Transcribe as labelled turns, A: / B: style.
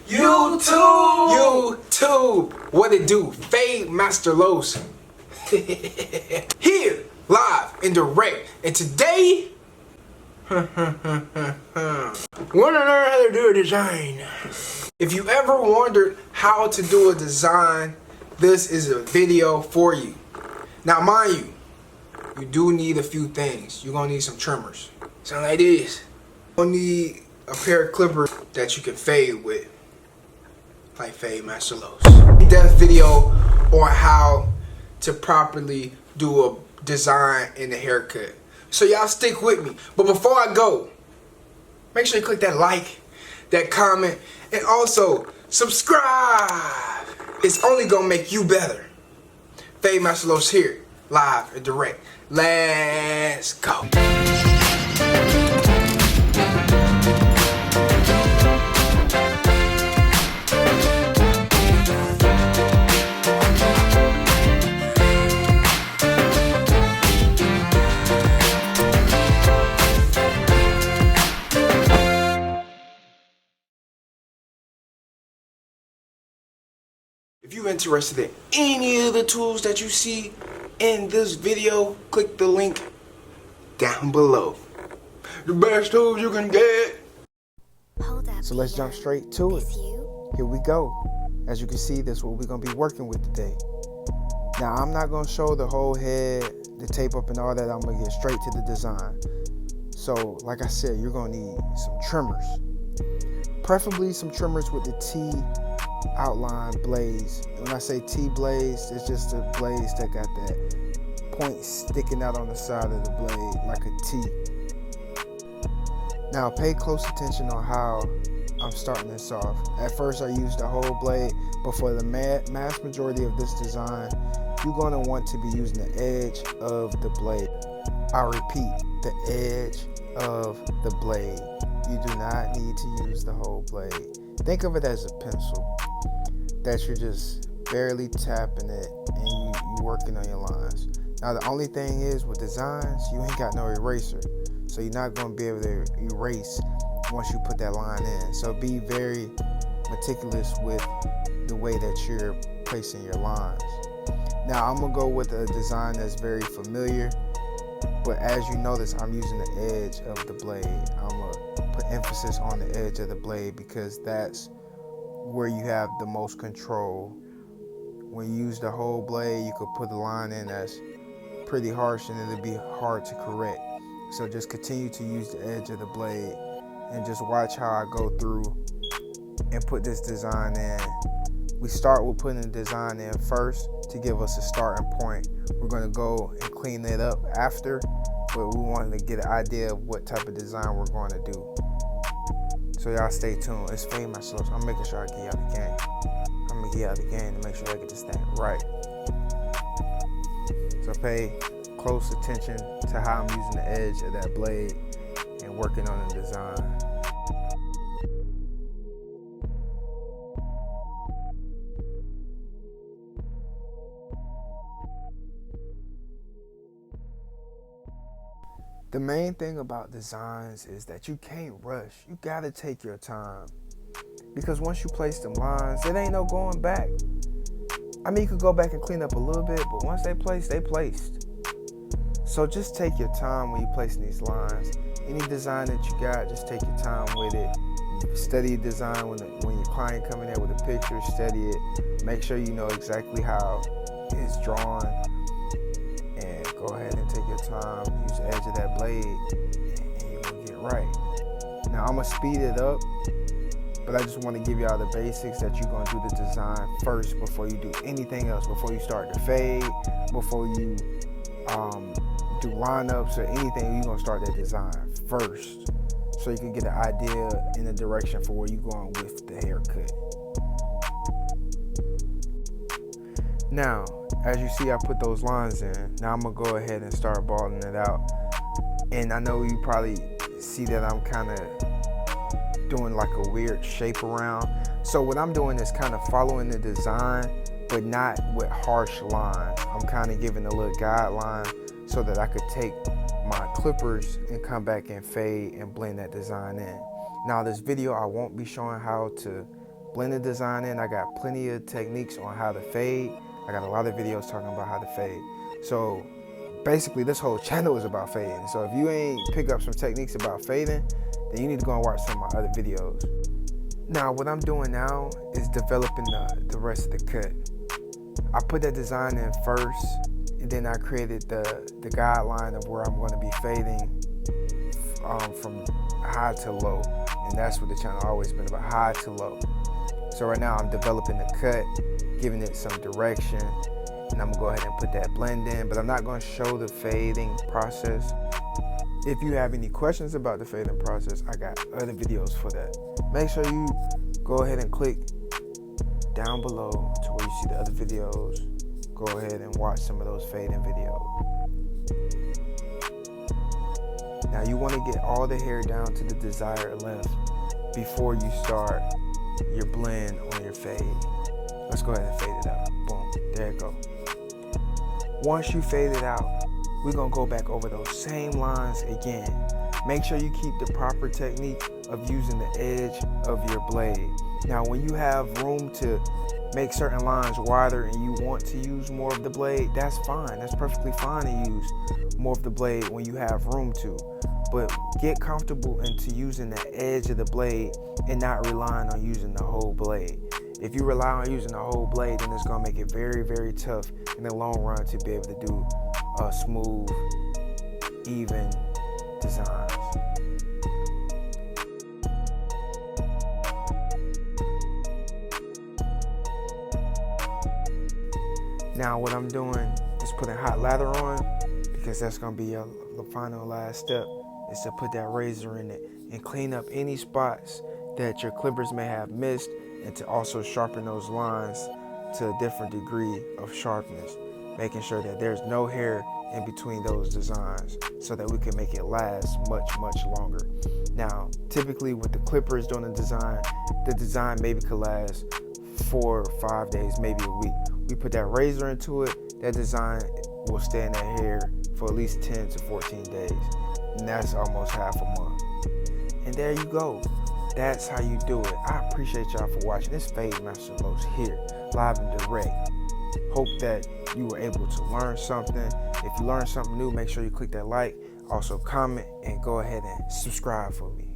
A: YouTube, what it do? FadeMasterLos here, live and direct. And today, wanna learn how to do a design. If you ever wondered how to do a design, this is a video for you. Now, mind you, you do need a few things. You're gonna need some trimmers. Sound like this. You're gonna need a pair of clippers that you can fade with, like FadeMasterLos. In-depth video on how to properly do a design in the haircut. So y'all stick with me. But before I go, make sure you click that like, that comment, and also subscribe. It's only gonna make you better. FadeMasterLos here, live and direct. Let's go. If you're interested in any of the tools that you see in this video, click the link down below. The best tools you can get.
B: So let's jump straight to it. Here we go. As you can see, this is what we're going to be working with today. Now, I'm not going to show the whole head, the tape up and all that. I'm going to get straight to the design. So, like I said, you're going to need some trimmers. Preferably some trimmers with the T outline blades. When I say T blades, it's just the blades that got that point sticking out on the side of the blade like a T. Now pay close attention on how I'm starting this off. At first I used the whole blade, but for the mass majority of this design, you're going to want to be using the edge of the blade. I repeat, the edge of the blade. You do not need to use the whole blade. Think of it as a pencil that you're just barely tapping it and you working on your lines. Now the only thing is with designs, you ain't got no eraser. So you're not going to be able to erase once you put that line in. So be very meticulous with the way that you're placing your lines. Now I'm going to go with a design that's very familiar. But as you notice, I'm using the edge of the blade. I'm going to put emphasis on the edge of the blade because that's where you have the most control. When you use the whole blade, you could put a line in that's pretty harsh and it'll be hard to correct. So just continue to use the edge of the blade and just watch how I go through and put this design in. We start with putting the design in first to give us a starting point. We're going to go and clean it up after, but we want to get an idea of what type of design we're going to do. So y'all stay tuned. It's FadeMasterLos. I'm making sure I get y'all the game. I'm going to get y'all the game to make sure I get this thing right. So pay close attention to how I'm using the edge of that blade and working on the design. The main thing about designs is that you can't rush. You gotta take your time. Because once you place them lines, it ain't no going back. I mean, you could go back and clean up a little bit, but once they placed, they placed. So just take your time when you're placing these lines. Any design that you got, just take your time with it. Study your design when your client come in there with a picture, study it. Make sure you know exactly how it's drawn. And go ahead and take your time, use the edge of that blade, and you're gonna get right. Now I'm gonna speed it up, but I just wanna give y'all the basics that you're gonna do the design first before you do anything else, before you start the fade, before you do lineups or anything. You're gonna start that design first so you can get an idea in the direction for where you're going with the haircut. Now, as you see, I put those lines in. Now I'm gonna go ahead and start balling it out. And I know you probably see that I'm kind of doing like a weird shape around. So what I'm doing is kind of following the design, but not with harsh lines. I'm kind of giving a little guideline so that I could take my clippers and come back and fade and blend that design in. Now this video, I won't be showing how to blending design in. I got plenty of techniques on how to fade. I got a lot of videos talking about how to fade. So basically this whole channel is about fading. So if you ain't pick up some techniques about fading, then you need to go and watch some of my other videos. Now what I'm doing now is developing the rest of the cut. I put that design in first, and then I created the guideline of where I'm going to be fading from high to low. And that's what the channel always been about, high to low. So right now I'm developing the cut, giving it some direction, and I'm gonna go ahead and put that blend in, but I'm not gonna show the fading process. If you have any questions about the fading process, I got other videos for that. Make sure you go ahead and click down below to where you see the other videos. Go ahead and watch some of those fading videos. Now you want to get all the hair down to the desired length before you start your blend on your fade. Let's go ahead and fade it out. Boom, there it go. Once you fade it out, we're gonna go back over those same lines again. Make sure you keep the proper technique of using the edge of your blade. Now when you have room to make certain lines wider and you want to use more of the blade, that's fine. That's perfectly fine to use more of the blade when you have room to. But get comfortable into using the edge of the blade and not relying on using the whole blade. If you rely on using the whole blade, then it's gonna make it very, very tough in the long run to be able to do smooth, even designs. Now what I'm doing is putting hot lather on, because that's gonna be the final last step, is to put that razor in it and clean up any spots that your clippers may have missed, and to also sharpen those lines to a different degree of sharpness, making sure that there's no hair in between those designs so that we can make it last much, much longer. Now, typically with the clippers doing the design maybe could last 4 or 5 days, maybe a week. We put that razor into it, that design will stay in that hair for at least 10 to 14 days. And that's almost half a month. And there you go. That's how you do it. I appreciate y'all for watching. It's FadeMasterLos here, live and direct. Hope that you were able to learn something. If you learned something new, make sure you click that like. Also comment and go ahead and subscribe for me.